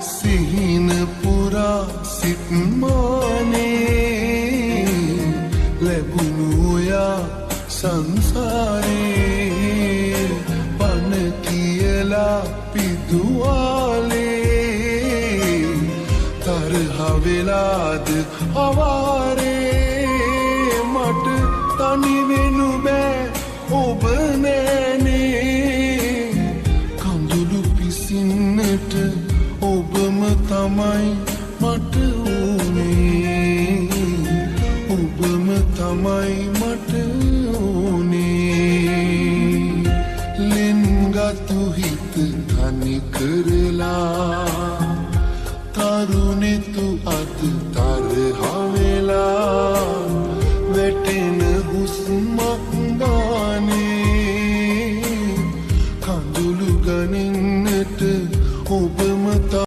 සිහින පුරා සිත්මානේ ලැබුණු ඔයා සංසාරේ පන කියලා පිදුවාලේ තරහ වෙලාද අවාරේ මට තනි වෙනු බෑ ඔබ නෑනේ කඳුළු පිසින්නට ඔබම තමයි මට ඕනේ ඔබම තමයි මට ඕනේ ලෙන්ගතු හිත තනි කරලා තරුණෙත්